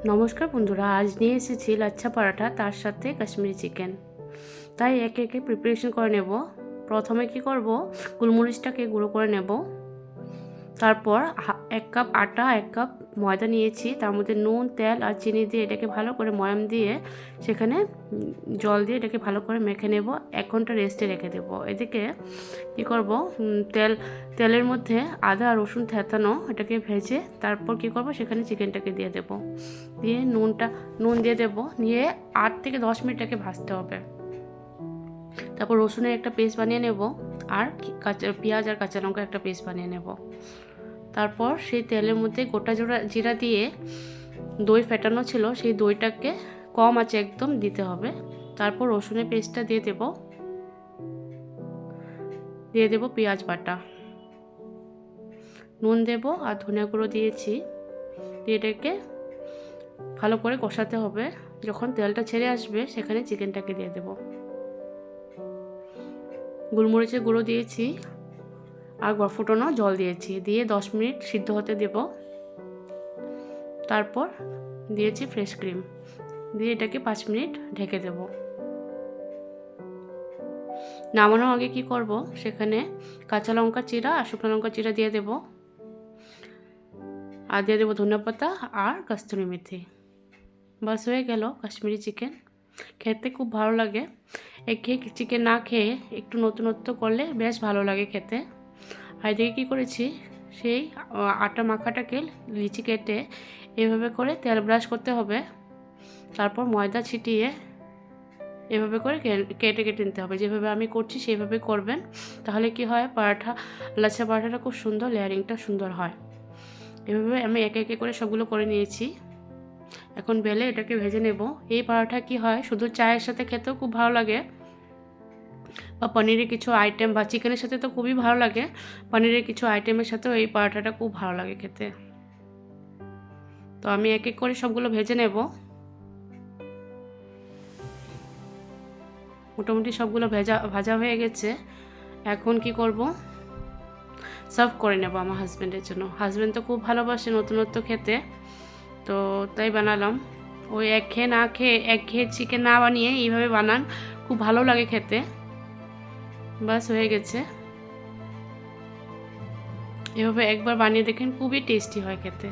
নমস্কার বন্ধুরা, আজ নিয়ে এসেছি লাচ্ছা পরাঠা, তার সাথে কাশ্মীরি চিকেন। তাই একে একে প্রিপারেশন করে নেব। প্রথমে কি করব, গোলমরিচটাকে গুঁড়ো করে নেব। তারপর 1 কাপ আটা 1 কাপ ময়দা নিয়েছি, তার মধ্যে নুন, তেল আর চিনি দিয়ে এটাকে ভালো করে ময়াম দিয়ে সেখানে জল দিয়ে এটাকে ভালো করে মেখে নেব। 1 ঘন্টা রেস্টে রেখে দেব। এদিকে কি করব, তেলের মধ্যে আদা রসুন থেতানো এটাকে ভেজে তারপর কি করব, সেখানে চিকেনটাকে দিয়ে দেব। দিয়ে নুন দিয়ে দেব, নিয়ে 8 থেকে 10 মিনিট এটাকে ভাজতে হবে। তারপর রসুনের একটা পেস্ট বানিয়ে নেব, আর পেঁয়াজ আর কাঁচা লঙ্কা একটা পেস্ট বানিয়ে নেব। তারপর সেই তেলের মধ্যে গোটা জিরা দিয়ে দই ফেটানো ছিল, সেই দইটাকে কম আঁচে একদম দিতে হবে। তারপর রসুনের পেস্টটা দিয়ে দেব পেঁয়াজ বাটা, নুন দেব আর ধনিয়া গুঁড়ো দিয়েছি। দিয়ে এটাকে ভালো করে কষাতে হবে। যখন তেলটা ছেড়ে আসবে সেখানে চিকেনটাকে দিয়ে দেব। গোলমরিচের গুঁড়ো দিয়েছি আর ফুটানো জল দিয়েছি, দিয়ে 10 মিনিট সিদ্ধ হতে দেব। তারপর দিয়েছি ফ্রেশ ক্রিম, দিয়ে এটাকে 5 মিনিট ঢেকে দেব। নামানোর আগে কি করব, সেখানে কাঁচা লঙ্কা চিরা আর শুকনো লঙ্কা চিরা দিয়ে দেব, আর দিয়ে দেবো ধনিয়া পাতা আর কস্তুরি মেথি। বাস হয়ে গেল কাশ্মীরি চিকেন। খেতে খুব ভালো লাগে। একঘেয়ে চিকেন না খেয়ে একটু নতুনত্ব করলে বেশ ভালো লাগে খেতে। আর এদিকে কী করেছি, সেই আটা মাখাটাকে লিচি কেটে এভাবে করে তেল ব্রাশ করতে হবে। তারপর ময়দা ছিটিয়ে এভাবে করে কেটে কেটে নিতে হবে। যেভাবে আমি করছি সেইভাবে করবেন, তাহলে কি হয়, লাচ্ছা পরাঠাটা খুব সুন্দর, লেয়ারিংটা সুন্দর হয়। এভাবে আমি একে একে করে সবগুলো করে নিয়েছি। এখন বেলে এটাকে ভেজে নেব। এই পরাঠা কি হয়, শুধু চায়ের সাথে খেতেও খুব ভালো লাগে, বা পনিরের কিছু আইটেম বা চিকেনের সাথে তো খুবই ভালো লাগে, পনিরের কিছু আইটেমের সাথেও এই পরাঠাটা খুব ভালো লাগে খেতে। তো আমি এক এক করে সবগুলো ভেজে নেব। মোটামুটি সবগুলো ভাজা হয়ে গেছে। এখন কি করব, সার্ভ করে নেব আমার হাজব্যান্ডের জন্য। হাজব্যান্ড তো খুব ভালোবাসে নতুনত্ব খেতে, তো তাই বানালাম। ওই একঘেয়ে চিকেন না বানিয়ে এইভাবে বানান, খুব ভালো লাগে খেতে। বাস হয়ে গেছে। এভাবে একবার বানিয়ে দেখেন, খুবই টেস্টি হয় খেতে।